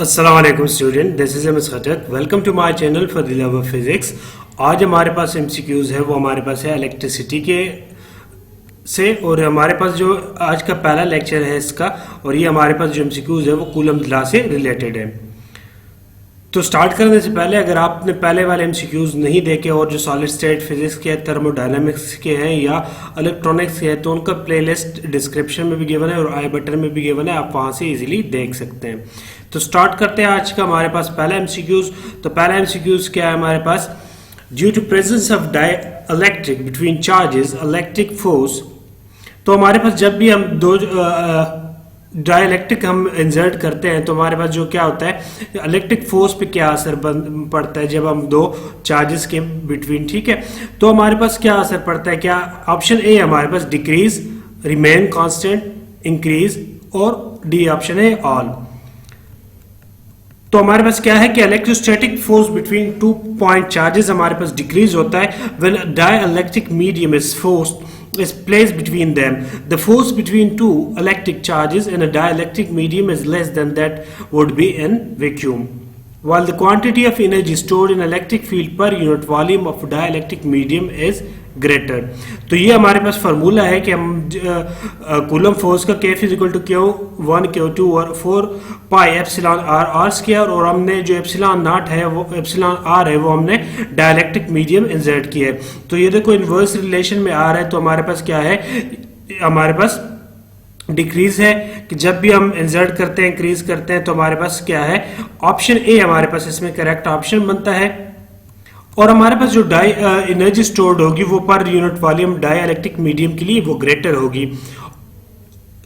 अस्सलाम वालेकुम student, this is MS Khatak. Welcome to my channel for the love of physics. आज हमारे पास एमसीक्यूज है, वो हमारे पास है इलेक्ट्रिसिटी के से, और हमारे पास जो आज का पहला लेक्चर है इसका, और ये हमारे पास जो एमसीक्यूज है वो कूलम्ब लॉ से रिलेटेड है। तो स्टार्ट करने से पहले अगर आपने पहले वाले एमसीक्यूज नहीं देखे और जो सॉलिड स्टेट फिजिक्स के, थर्मोडायनामिक्स के हैं या इलेक्ट्रॉनिक्स के हैं, तो उनका प्लेलिस्ट डिस्क्रिप्शन में भी गिवन है और आई बटन में भी गिवन है, आप वहां से इजीली देख सकते हैं। तो स्टार्ट करते हैं आज का हमारे पास पहला एमसीक्यूज। तो पहला एमसीक्यूज क्या है हमारे पास? Due to presence of dielectric between charges electric force. तो हमारे पास जब भी हम दो डाइइलेक्ट्रिक हम इंसर्ट करते हैं तो हमारे पास जो क्या होता है, इलेक्ट्रिक फोर्स पे क्या असर पड़ता है जब हम दो चार्जेस के बिटवीन, ठीक है। तो हमारे पास क्या असर पड़ता है, क्या ऑप्शन ए हमारे पास डिक्रीज, रिमेन कांस्टेंट, इंक्रीज, और डी ऑप्शन है ऑल। तो हमारे पास क्या है कि electrostatic force between 2 point charges हमारे पास डिक्रीज होता है when dielectric medium is forced is placed between them. The force between two electric charges in a dielectric medium is less than that would be in vacuum, while the quantity of energy stored in electric field per unit volume of dielectric medium is greater. तो ये हमारे पास formula है कि हम Coulomb force का Kf equal to Q1 Q2 और 4 pi epsilon r r square, और हमने जो एप्सिलॉन नॉट है वो एप्सिलॉन आर है वो हमने डाइइलेक्ट्रिक मीडियम इंसर्ट किया है। तो ये देखो इनवर्स रिलेशन में आ रहा है। तो हमारे पास क्या है, हमारे पास डिक्रीज है कि जब भी हम इंसर्ट करते हैं, इंक्रीज करते हैं, तो हमारे पास क्या है, ऑप्शन ए हमारे पास इसमें करेक्ट ऑप्शन बनता है। और हमारे पास जो एनर्जी स्टोर्ड होगी वो per unit volume dielectric medium के लिए वो ग्रेटर होगी।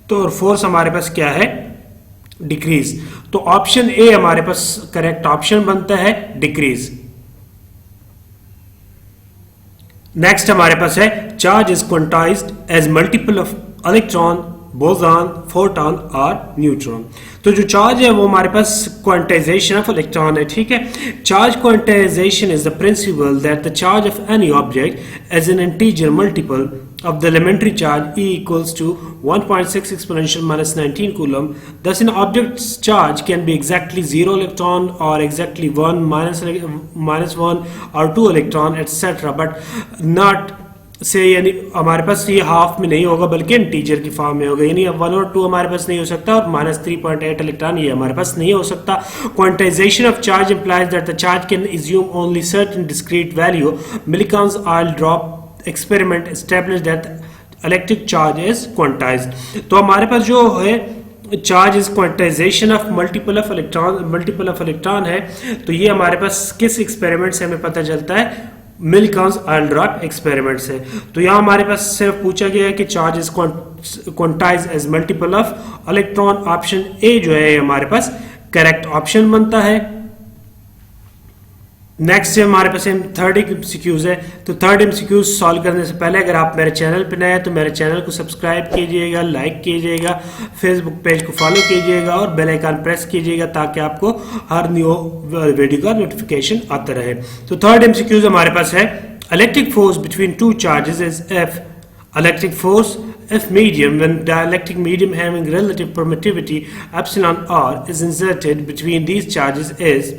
तो और फोर्स हमारे पास क्या है, डिक्रीज। तो ऑप्शन ए हमारे पास करेक्ट ऑप्शन बनता है, डिक्रीज। नेक्स्ट हमारे पास है charge is quantized as multiple of electron, boson, photon और न्यूट्रॉन। तो जो चार्ज है वो हमारे पास क्वांटाइजेशन ऑफ इलेक्ट्रॉन है, ठीक है। Charge quantization is the principle that the charge of any object as an integer multiple of the elementary charge E equals to 1.6 exponential minus 19 coulomb. Thus an object's charge can be exactly 0 electron or exactly 1 minus 1 or 2 electron etc. but not से, यानी हमारे पास ये half में नहीं होगा बल्कि integer की form में होगा, यानी 1 और 2 हमारे पास नहीं हो सकता, और माइनस 3.8 इलेक्ट्रॉन ये हमारे पास नहीं हो सकता। Quantization of charge implies that the charge can assume only certain discrete value. Millikan's oil drop experiment established that electric charge is quantized. तो हमारे पास जो है charge is quantization of multiple of electron है। तो ये हमारे पास किस एक्सपेरिमेंट से हमें पता चलता है, मिलकॉन्स ऑयल ड्रॉप एक्सपेरिमेंट से। तो यहाँ हमारे पास सिर्फ पूछा गया है कि charge is quantize as multiple of electron. Option A जो है हमारे पास करेक्ट ऑप्शन बनता है। नेक्स्ट हमारे पास थर्ड एमसीक्यूज है। तो थर्ड एमसीक्यूज सॉल्व करने से पहले अगर आप मेरे चैनल पर नए हैं तो मेरे चैनल को सब्सक्राइब कीजिएगा, लाइक कीजिएगा, फेसबुक पेज को फॉलो कीजिएगा और बेल आइकन प्रेस कीजिएगा ताकि आपको हर न्यू वीडियो का नोटिफिकेशन आता रहे। तो थर्ड एमसीक्यूज हमारे पास है electric force between two charges is F. Electric force F medium when dielectric medium having relative permittivity epsilon r is inserted between these charges is।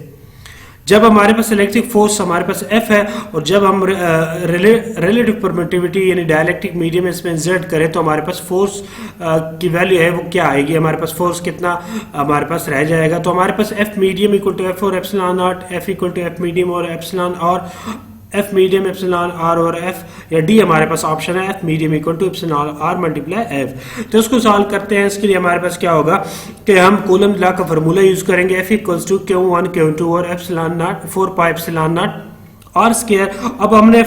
जब हमारे पास इलेक्ट्रिक फोर्स हमारे पास F है और जब हम रिलेटिव परमिटिविटी यानी डाइइलेक्ट्रिक मीडियम इसमें इंसर्ट करें तो हमारे पास फोर्स की वैल्यू है वो क्या आएगी, हमारे पास फोर्स कितना हमारे पास रह जाएगा। तो हमारे पास F medium equal to F और epsilon naught, F equal to F medium और एप्सिलॉन, और F मीडियम एप्सिलॉन आर और F या D हमारे पास ऑप्शन है F medium equal to epsilon r multiply F। तो इसको सॉल्व करते हैं। इसके लिए हमारे पास क्या होगा कि हम कूलम्ब लॉ का फार्मूला यूज करेंगे, F equals to Q1 Q2 और epsilon naught 4 pi epsilon naught r square. अब हमने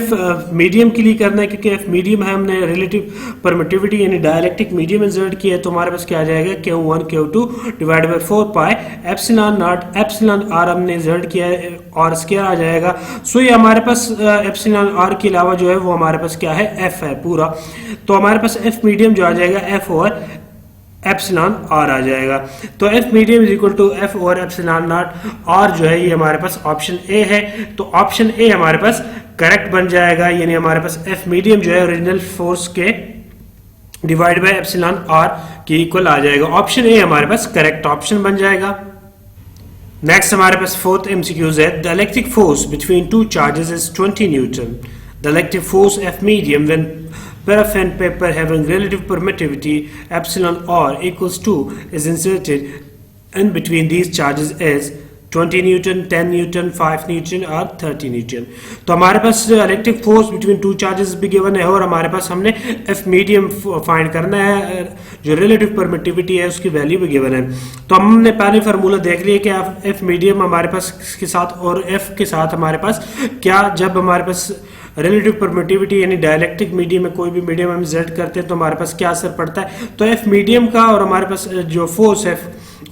मीडियम के लिए करना है क्योंकि F मीडियम है, हमने रिलेटिव परमिटिविटी यानी डाइइलेक्ट्रिक मीडियम इंसर्ट किया है। तो हमारे पास क्या आ जाएगा, Q1 Q2 divided by 4 pi epsilon naught, epsilon r हमने इंसर्ट किया है और स्क्वायर आ जाएगा। सो ये हमारे पास एप्सिलॉन आर के अलावा जो है वो हमारे पास क्या है, F है पूरा। तो हमारे पास F मीडियम जो आ जाएगा F और एप्सिलॉन आर आ जाएगा। तो F medium is equal to F और एप्सिलॉन नॉट आर जो है ये हमारे पास ऑप्शन ए है। तो ऑप्शन ए हमारे पास करेक्ट बन जाएगा, यानी हमारे पास एफ मीडियम जो है ओरिजिनल फोर्स के डिवाइड बाय एप्सिलॉन आर के इक्वल आ जाएगा। ऑप्शन ए हमारे पास करेक्ट ऑप्शन बन जाएगा। नेक्स्ट हमारे पास फोर्थ एमसीक्यूज है, the electric force between two charges is 20 Newton. The electric force F medium when paraffin paper having relative permittivity epsilon r equals to is inserted in between these charges is 20 newton, 10 newton, 5 newton और 30 newton. तो हमारे पास electric force between two charges भी given है और हमारे पास हमने F medium find करना है, जो रिलेटिव परमिटिविटी है उसकी वैल्यू भी गिवन है. तो हमने पहले फार्मूला देख लिया कि एफ मीडियम हमारे पास के साथ और एफ के साथ हमारे पास क्या, जब हमारे पास रिलेटिव परमिटिविटी यानी डायलेक्ट्रिक मीडियम में कोई भी मीडियम हम जेड करते हैं तो हमारे पास क्या असर पड़ता है. तो एफ मीडियम का और हमारे पास जो फोर्स है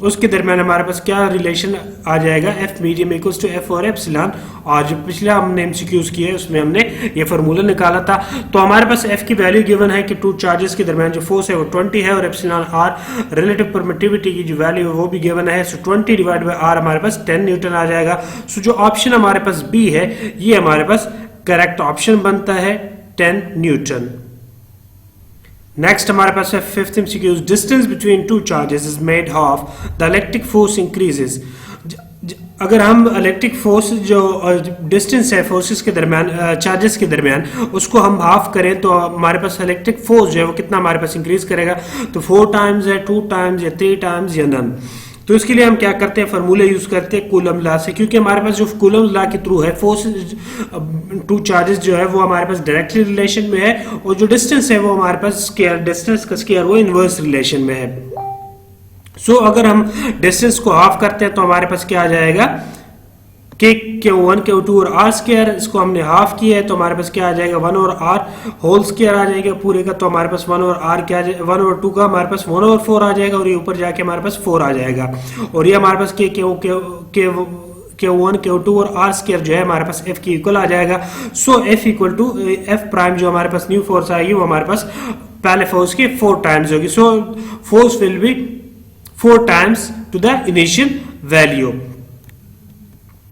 उसके दरमियान हमारे पास क्या रिलेशन आ जाएगा, F medium equals to F और एप्सिलॉन. और जो पिछला हमने एमसीक्यूज किए उसमें हमने ये फार्मूला निकाला था. तो हमारे पास एफ की वैल्यू गिवन है कि टू चार्जेस के दरमियान जो फोर्स है वो 20 है और एप्सिलॉन आर रिलेटिव परमिटिविटी की जो वैल्यू है वो भी गिवन है. सो 20 डिवाइड बाय आर हमारे पास 10 न्यूटन आ जाएगा. सो जो ऑप्शन हमारे पास बी है ये हमारे पास करेक्ट ऑप्शन बनता है, 10 न्यूटन. नेक्स्ट हमारे पास है fifth MCQ, distance between two charges is made half, the electric force increases. अगर हम इलेक्ट्रिक फोर्स जो डिस्टेंस है फोर्सेस के दरमियान, चार्जेस के दरमियान, उसको हम हाफ करें तो हमारे पास इलेक्ट्रिक फोर्स जो है वो कितना हमारे पास इंक्रीज करेगा. तो 4 टाइम्स है, 2 टाइम्स या 3 टाइम्स या नन. तो इसके लिए हम क्या करते हैं, फार्मूले यूज करते हैं कूलम लॉ से, क्योंकि हमारे पास जो कूलम लॉ के थ्रू है फोर्स टू चार्जेस जो है वो हमारे पास डायरेक्टली रिलेशन में है और जो डिस्टेंस है वो हमारे पास स्क्वायर, डिस्टेंस का स्क्वायर वो इनवर्स रिलेशन में है. सो अगर हम डिस्टेंस को हाफ करते हैं तो हमारे पास क्या आ जाएगा, Q1 Q2 और R स्क्वायर, इसको हमने हाफ किया है तो हमारे पास क्या आ जाएगा 1 और R होल स्क्वायर आ जाएगा पूरे का. तो हमारे पास 1 और R क्या, 1 और 2 का हमारे पास 1 और 4 आ जाएगा और ये ऊपर जाके हमारे पास 4 आ जाएगा. और ये हमारे पास Q1 Q2 और R स्क्वायर जो है हमारे पास F की इक्वल आ जाएगा. So F equal to F prime जो हमारे पास न्यू फोर्स आएगी वो हमारे पास पहले फोर्स के 4 टाइम्स होगी. So force will be 4 times to the initial value.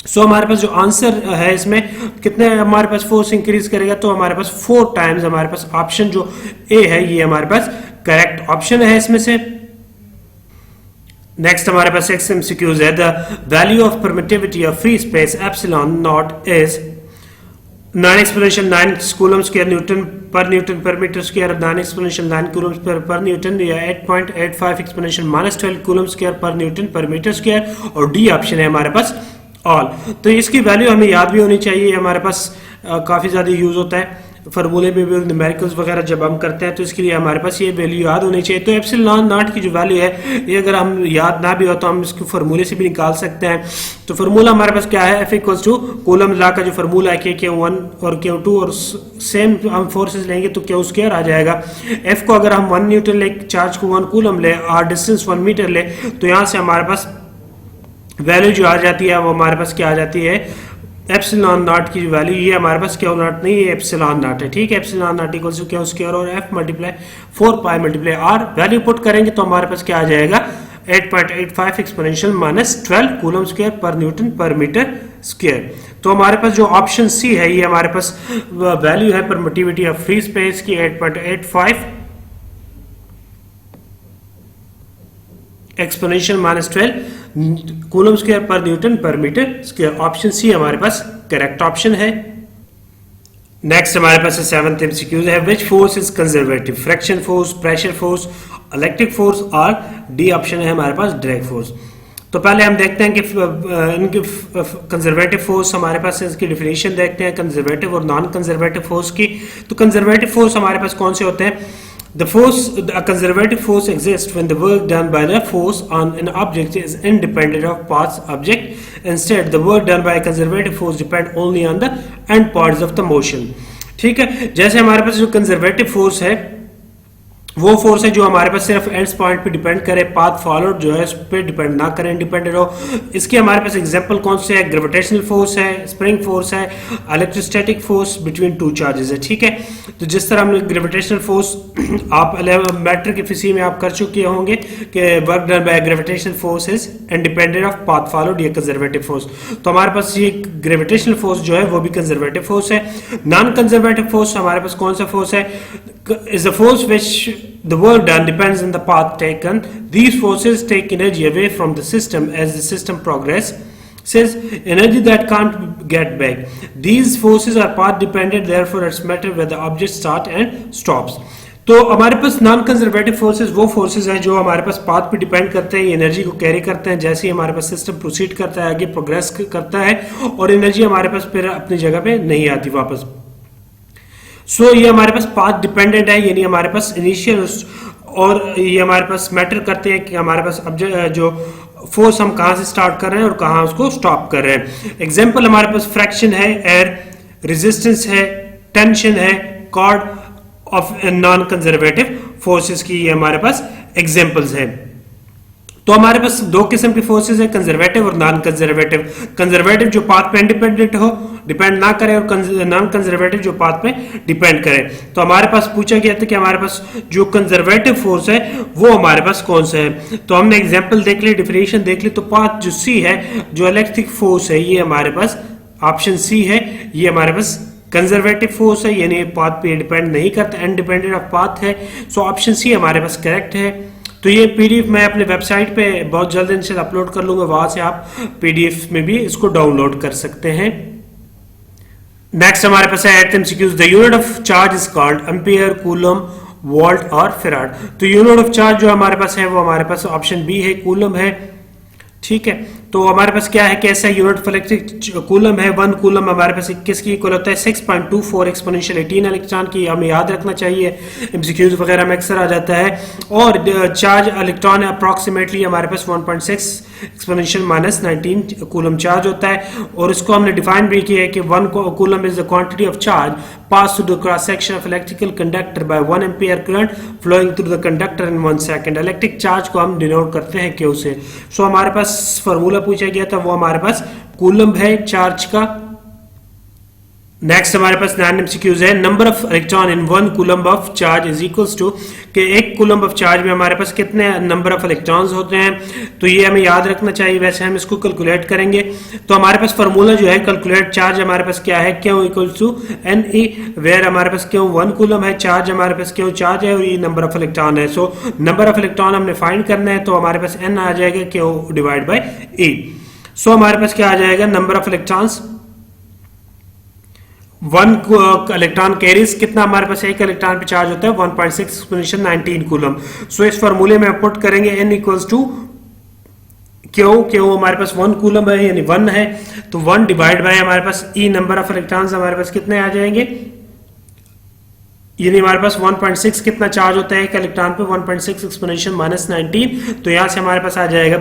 So हमारे पास जो आंसर है इसमें कितने हमारे पास फोर्स इंक्रीज करेगा, तो हमारे पास 4 टाइम्स हमारे पास ऑप्शन जो ए है ये हमारे पास करेक्ट ऑप्शन है इसमें से. नेक्स्ट हमारे पास नेक्स्ट एमसीक्यूज है, the value of permittivity of free space epsilon naught is 9 exponential 9 coulomb square newton पर metre square, 9 exponential 9 coulomb per newton या 8.85 एक्सपोनेंशियल -12 कूलम स्क्वायर पर न्यूटन पर मीटर स्क्वायर. और डी ऑप्शन है हमारे पास ऑल. तो इसकी वैल्यू हमें याद भी होनी चाहिए, हमारे पास काफ़ी ज़्यादा यूज़ होता है फार्मूले में भी, न्यूमेरिकल्स वगैरह जब हम करते हैं तो इसके लिए हमारे पास ये वैल्यू याद होनी चाहिए. तो एप्सिलॉन नॉट की जो वैल्यू है ये अगर हम याद ना भी हो तो हम इसको फार्मूले से भी निकाल सकते हैं. तो फार्मूला हमारे पास क्या है, F equals to coulomb law का जो फार्मूला है Q1 और Q2 और सेम हम फोर्सेस लेंगे तो Q स्क्वायर आ जाएगा. F को अगर हम 1 न्यूटन ले, चार्ज को 1 कूलम ले और डिस्टेंस 1 मीटर ले तो यहाँ से हमारे पास वैल्यू जो आ जाती है वो हमारे पास क्या आ जाती है, एप्सिलॉन नॉट की वैल्यू, ये हमारे पास Q नॉट नहीं है एप्सिलॉन नॉट है. ठीक है, epsilon naught equals to Q square और F multiply 4 pi multiply R. Value put करेंगे तो हमारे पास क्या आ जाएगा 8.85 एक्सपोनेंशियल -12 कूलम स्क्वायर पर न्यूटन पर मीटर स्क्वायर. तो हमारे पास जो ऑप्शन सी है ये हमारे पास वैल्यू है परमिटिविटी ऑफ फ्री स्पेस की 8.85 एक्सपोनेंशियल -12 कूलम स्क्वायर पर न्यूटन पर मीटर स्क्वायर. ऑप्शन सी हमारे पास करेक्ट ऑप्शन है. नेक्स्ट हमारे पास 7th एमसीक्यूज है, which force is conservative, friction force, pressure force, electric force और डी ऑप्शन है हमारे पास डायरेक्ट फोर्स. तो पहले हम देखते हैं कि इनके कंजर्वेटिव फोर्स हमारे पास इसकी डिफिनेशन देखते हैं कंजर्वेटिव और नॉन कंजर्वेटिव फोर्स की. तो कंजर्वेटिव फोर्स हमारे पास कौन से होते हैं, a conservative force exists when the work done by the force on an object is independent of parts object. Instead, the work done by a conservative force depend only on the end parts of the motion. ठीक है, जैसे हमारे पास जो conservative force है वो force है जो हमारे पास सिर्फ एंड्स पॉइंट पे डिपेंड करे, पाथ फॉलोड जो है उस पर डिपेंड ना करे, इंडिपेंडेंट हो. इसके हमारे पास एग्जांपल कौन से है, ग्रेविटेशनल फोर्स है, स्प्रिंग फोर्स है, electrostatic force between two charges है. ठीक है, तो जिस तरह हमने ग्रेविटेशनल फोर्स आप मैट्रिक की फिसी में आप कर चुके होंगे कि work done by gravitational force is independent of path followed, ये कंजर्वेटिव फोर्स. तो हमारे पास ये ग्रेविटेशनल फोर्स जो है वो भी कंजर्वेटिव फोर्स है. नॉन कंजर्वेटिव फोर्स हमारे पास कौन सा फोर्स है, is the force which the work done depends on the path taken. These forces take energy away from the system as the system progress. says energy that can't get back. These forces are path dependent, therefore it's matter where the object start and stops. तो हमारे पास non conservative forces वो forces हैं जो हमारे पास path पे depend करते हैं, energy को कैरी करते हैं जैसे ही हमारे पास सिस्टम प्रोसीड करता है, आगे प्रोग्रेस करता है, और एनर्जी हमारे पास फिर अपनी जगह पे नहीं आती वापस। सो ये हमारे पास पाथ डिपेंडेंट है, यानी हमारे पास इनिशियल और ये हमारे पास मैटर करते हैं कि हमारे पास जो फोर्स हम कहां से स्टार्ट कर रहे हैं और कहां उसको स्टॉप कर रहे हैं। एग्जांपल हमारे पास फ्रैक्शन है, एयर रेजिस्टेंस है, टेंशन है, cord of non conservative forces की ये हमारे पास एग्जांपल्स है। तो हमारे पास दो किस्म के फोर्सेस है, कंजर्वेटिव और नॉन कंजर्वेटिव। कंजर्वेटिव जो पाथ पे इंडिपेंडेंट हो, डिपेंड ना करे, और नॉन कंजर्वेटिव जो पाथ पे डिपेंड करे। तो हमारे पास पूछा गया था कि हमारे पास जो कंजर्वेटिव फोर्स है वो हमारे पास कौन सा है। तो हमने एग्जांपल देख ली, डिफिनेशन देख ली। तो पाथ जो सी है, जो इलेक्ट्रिक फोर्स है, ये हमारे पास ऑप्शन सी है, ये हमारे पास कंजर्वेटिव फोर्स है, यानी पाथ पे डिपेंड नहीं करता, इंडिपेंडेंट ऑफ पाथ है। सो ऑप्शन सी हमारे पास करेक्ट है। तो ये पीडीएफ मैं अपने वेबसाइट पे बहुत जल्द इनसे अपलोड कर लूंगा, वहां से आप पीडीएफ में भी इसको डाउनलोड कर सकते हैं। नेक्स्ट हमारे पास है eight MCQs. The unit of charge is called ampere, coulomb, volt और फेराड। तो यूनिट ऑफ चार्ज जो हमारे पास है वो हमारे पास ऑप्शन बी है, कूलम है। ठीक है, तो हमारे पास क्या है, कैसा यूनिट ऑफ इलेक्ट्रिक कूलम है। 1 कूलम हमारे पास किसकी इक्वल होता है, 6.24 एक्सपोनेंशियल 18 इलेक्ट्रॉन की। हमें याद रखना चाहिए, एमसीक्यूज वगैरह में अक्सर आ जाता है। और चार्ज इलेक्ट्रॉन अप्रॉक्सीमेटली हमारे पास 1.6 एक्सपोनेंशियल -19 कूलम चार्ज होता है। और इसको हमने डिफाइन भी किया है कि 1 coulomb is the quantity of charge pass through the cross section of electrical conductor by 1 ampere current flowing through the conductor in 1 second. Electric charge को हम डिनोट करते हैं क्यू से। सो हमारे पास फॉर्मूला पूछा गया था, वो हमारे पास कूलम है चार्ज का। नेक्स्ट हमारे पास 9 एमसीक्यूज है। Number of electron in 1 coulomb of charge is equals to, कि 1 कूलम ऑफ चार्ज में हमारे पास कितने नंबर ऑफ इलेक्ट्रॉन्स होते हैं। तो ये हमें याद रखना चाहिए, वैसे हम इसको कैलकुलेट करेंगे। तो हमारे पास फॉर्मूला जो है कैलकुलेट चार्ज हमारे पास क्या है, Q equals to N E, where हमारे पास क्यू 1 कूलम है, चार्ज हमारे पास क्यू चार्ज है और ये नंबर ऑफ इलेक्ट्रॉन है। सो नंबर ऑफ इलेक्ट्रॉन हमने फाइंड करना है, तो हमारे पास एन आ जाएगा क्यू डिवाइड बाई ई। सो हमारे पास क्या आ जाएगा, number of electrons 1 electron carries कितना हमारे पास, एक इलेक्ट्रॉन पे चार्ज होता है 1.6 एक्सपोनेंशियल 19 कूलम। सो इस फॉर्मूले में पुट करेंगे n इक्वल्स टू क्यू हमारे पास 1 कूलम है यानी 1 है, तो 1 डिवाइड बाय हमारे पास ई नंबर ऑफ इलेक्ट्रॉन्स हमारे पास कितने आ जाएंगे, यानी हमारे पास 1.6 कितना चार्ज होता है एक इलेक्ट्रॉन पे, 1.6 एक्सपोनेंशियल -19। तो यहां से हमारे पास आ जाएगा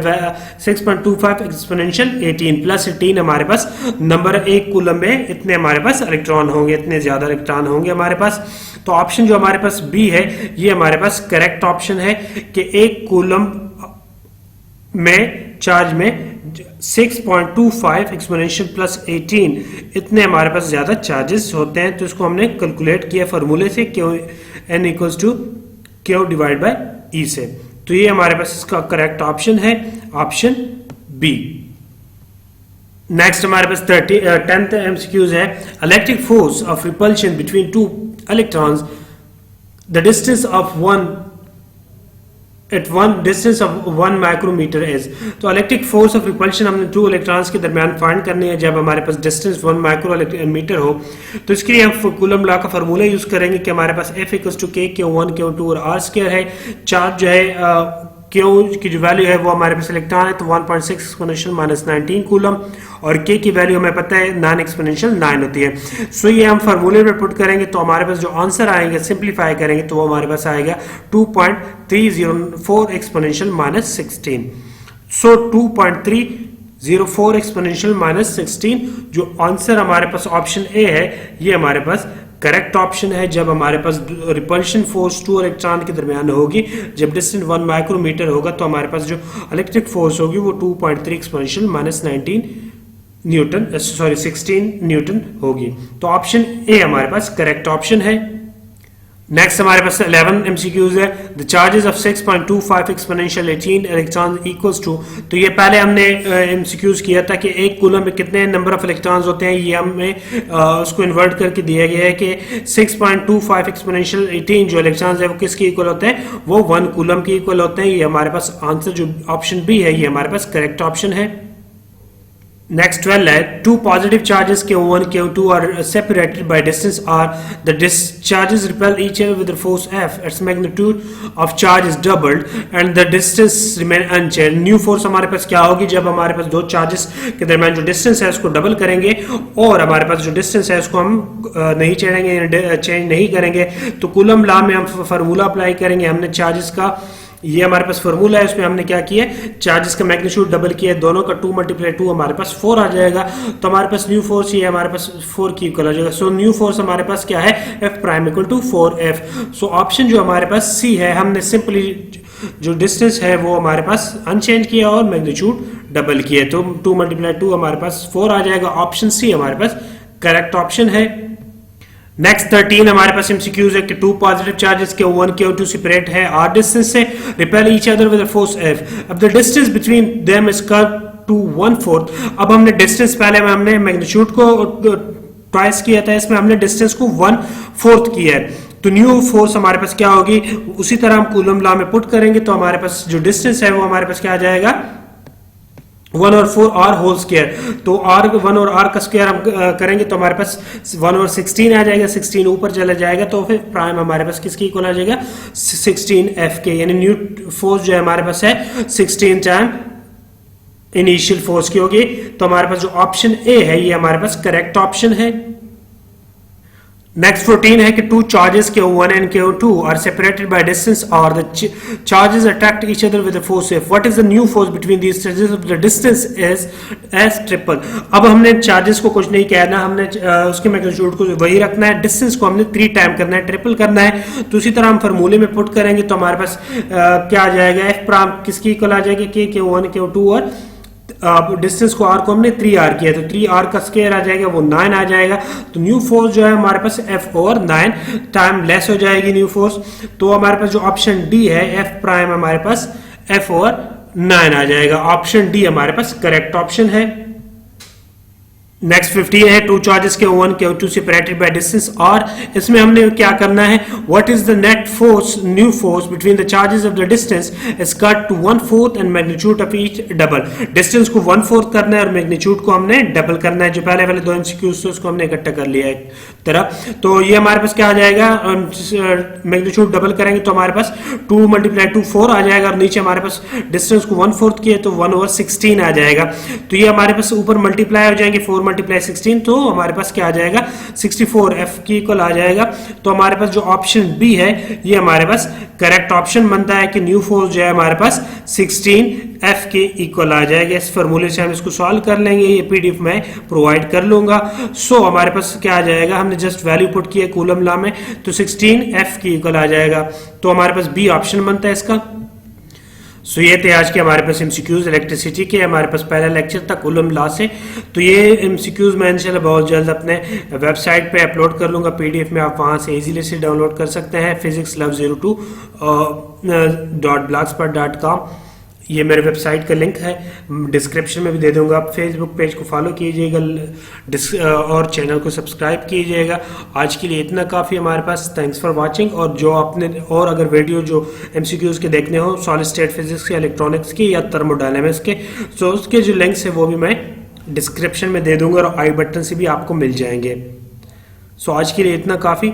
6.25 एक्सपोनेंशियल 18 प्लस 18 हमारे पास नंबर 1 कूलम में इतने हमारे पास इलेक्ट्रॉन होंगे, इतने ज्यादा इलेक्ट्रॉन होंगे हमारे पास। तो ऑप्शन जो हमारे पास बी है ये हमारे पास करेक्ट ऑप्शन है कि 1 कूलम में चार्ज में 6.25 एक्सपोनेंशियल प्लस 18 इतने हमारे पास ज्यादा चार्जेस होते हैं। तो इसको हमने कैलकुलेट किया फॉर्मूले से, q n equals to q divide by e से। तो ये हमारे पास इसका करेक्ट ऑप्शन है, ऑप्शन बी। नेक्स्ट हमारे पास 10th एमसीक्यूज है। Electric force of repulsion between 2 electrons, the distance of one at one distance of 1 micrometre is। तो इलेक्ट्रिक फोर्स ऑफ रिपल्शन हमने 2 इलेक्ट्रॉन्स के दरमियान फाइंड करनी है जब हमारे पास डिस्टेंस 1 माइक्रोमीटर हो। तो इसके लिए हम कूलम लॉ का फार्मूला यूज करेंगे कि हमारे पास F equals to K, Q1, Q2 और R स्क्वायर है। चार्ज जो है Q की जो वैल्यू है वो हमारे पास इलेक्ट्रॉन है, तो 1.6 एक्सपोनेंशियल -19 कूलम, और K की वैल्यू हमें पता है 9 एक्सपोनेंशियल 9 होती है। सो ये हम फार्मूले में पुट करेंगे तो हमारे पास जो आंसर आएंगे सिंप्लीफाई करेंगे तो वो हमारे पास आएगा 2.304 एक्सपोनेंशियल -16। सो 2.304 एक्सपोनेंशियल -16 जो आंसर हमारे पास ऑप्शन ए है ये हमारे पास करेक्ट ऑप्शन है। जब हमारे पास रिपल्शन फोर्स 2 इलेक्ट्रॉन के दरमियान होगी, जब डिस्टेंस 1 माइक्रोमीटर होगा, तो हमारे पास जो इलेक्ट्रिक फोर्स होगी वो 2.3 एक्सपोनेंशियल -19 न्यूटन, सॉरी 16 न्यूटन होगी। तो ऑप्शन ए हमारे पास करेक्ट ऑप्शन है। नेक्स्ट हमारे पास 11 एमसीक्यूज है। The charges of 6.25 exponential 18 electron equals to, तो ये पहले हमने एमसीक्यूज किया था कि 1 कूलम में कितने नंबर ऑफ इलेक्ट्रॉन्स होते हैं, ये हमें उसको इन्वर्ट करके दिया गया है कि 6.25 एक्सपोनेंशियल 18 जो इलेक्ट्रॉन्स है वो किसके इक्वल होते हैं, वो 1 कूलम के इक्वल होते हैं। ये हमारे पास आंसर जो ऑप्शन बी है ये हमारे पास करेक्ट ऑप्शन है। नेक्स्ट 12 है, two positive charges Q1 Q2 are separated by distance r the charges repel each other with force F, its magnitude of charge is doubled and the distance remain unchanged. New force हमारे पास क्या होगी, जब हमारे पास दो charges के दरमियान जो डिस्टेंस है उसको डबल करेंगे और हमारे पास जो डिस्टेंस है उसको हम नहीं चेंज नहीं करेंगे, तो कूलम लॉ में हम फार्मूला अप्लाई करेंगे। हमने चार्जेस का, ये हमारे पास फार्मूला है, उसमें हमने क्या किया, चार्जेस का मैग्नीट्यूड डबल किया, दोनों का 2 × 2 हमारे पास 4 आ जाएगा। तो हमारे पास न्यू फोर्स ये हमारे पास 4 की इक्वल आ जाएगा। सो न्यू फोर्स हमारे पास क्या है, F prime equal to 4F। So option जो हमारे पास सी है, हमने सिंपली जो डिस्टेंस है वो हमारे पास अनचेंज किया और मैग्नीट्यूड डबल किया, तो 2 × 2 हमारे पास 4 आ जाएगा। ऑप्शन सी हमारे पास करेक्ट ऑप्शन है। नेक्स्ट 13 हमारे पास एमसीक्यूज है कि two positive charges Q1 Q2 separate है आर डिस्टेंस से, repel each other with force F। अब the distance between them is curve to 1/4। अब हमने डिस्टेंस, पहले में हमने मैग्नीट्यूड को ट्वाइस किया था, इसमें हमने डिस्टेंस को 1/4 किया है। तो न्यू फोर्स हमारे पास क्या होगी, उसी तरह हम कूलम लॉ में पुट करेंगे तो हमारे पास जो डिस्टेंस है वो हमारे पास क्या आ जाएगा, 1 और 4 R होल स्क्वायर। तो R 1 और R का स्क्वायर हम करेंगे तो हमारे पास 1 और 16 आ जाएगा, 16 ऊपर चला जाएगा तो फिर प्राइम हमारे पास किसकी इक्वल आ जाएगा, 16F के, यानी न्यू फोर्स जो है हमारे पास है 16 टाइम इनिशियल फोर्स की होगी। तो हमारे पास जो ऑप्शन ए है ये हमारे पास करेक्ट ऑप्शन है। नेक्स्ट 14 है कि two charges Q1 and Q2 are separated by distance और the charges attract each other with force F। What is the new force between these charges, the distance is as triple. अब हमने charges को कुछ नहीं कहना, हमने उसके magnitude को वही रखना है, डिस्टेंस को हमने 3 टाइम करना है, ट्रिपल करना है। तो उसी तरह हम फार्मूले में पुट करेंगे तो हमारे पास क्या आ जाएगा, F प्राइम किसकी इक्वल आ जाएगी, Q1 Q2 और डिस्टेंस को R को हमने 3R किया तो 3R का स्क्वायर आ जाएगा, वो 9 आ जाएगा। तो न्यू फोर्स जो है हमारे पास F ओवर 9 टाइम लेस हो जाएगी न्यू फोर्स। तो हमारे पास जो ऑप्शन डी है F प्राइम हमारे पास F ओवर 9 आ जाएगा। ऑप्शन डी हमारे पास करेक्ट ऑप्शन है। नेक्स्ट 15 है two charges Q1 Q2 separated by distance और इसमें हमने क्या करना है, what is the net force, new force between the charges of the distance is cut to 1/4 and magnitude of each double. Distance को 1/4 करना है और मैग्नीट्यूड को हमने डबल करना है। जो पहले वाले दो एमसीक्यूज थे उसको हमने इकट्ठा कर लिया एक तरफ। तो ये हमारे पास क्या आ जाएगा, मैग्नीट्यूड डबल करेंगे तो हमारे पास 2 × 2 4 आ जाएगा और नीचे हमारे पास डिस्टेंस को 1/4 किए तो 1/16 आ जाएगा। तो ये हमारे पास ऊपर मल्टीप्लाई हो जाएंगे, 4 × 16 तो हमारे पास क्या आ जाएगा, 64F की इक्वल आ जाएगा। तो हमारे पास जो ऑप्शन बी है ये हमारे पास करेक्ट ऑप्शन बनता है कि न्यू फोर्स जो है हमारे पास 16F के इक्वल आ जाएगा। इस फॉर्मूले से हम इसको सॉल्व कर लेंगे, ये पीडीएफ में प्रोवाइड कर लूंगा। सो हमारे पास क्या आ जाएगा, हमने जस्ट वैल्यू पुट किया कूलम लॉ में तो 16F की इक्वल आ जाएगा। तो हमारे पास बी ऑप्शन बनता है इसका। सो ये थे आज के हमारे पास एमसीक्यूज इलेक्ट्रिसिटी के, हमारे पास पहला लेक्चर था कूलम लॉ से। तो ये एमसीक्यूज मैं इंशाल्लाह बहुत जल्द अपने वेबसाइट पे अपलोड कर लूँगा पीडीएफ में, आप वहाँ से इजीली से डाउनलोड कर सकते हैं physicsLove02.blogspot.com। ये मेरे वेबसाइट का लिंक है, डिस्क्रिप्शन में भी दे दूंगा। आप फेसबुक पेज को फॉलो कीजिएगा और चैनल को सब्सक्राइब कीजिएगा। आज के लिए इतना काफ़ी हमारे पास। Thanks for watching. और जो आपने और अगर वीडियो जो एमसीक्यूज के देखने हो सॉलिड स्टेट फिजिक्स के, इलेक्ट्रॉनिक्स के या थर्मोडायनेमिक्स के, तो उसके जो लिंक्स है वो भी मैं डिस्क्रिप्शन में दे दूंगा और आई बटन से भी आपको मिल जाएंगे। सो आज के लिए इतना काफ़ी।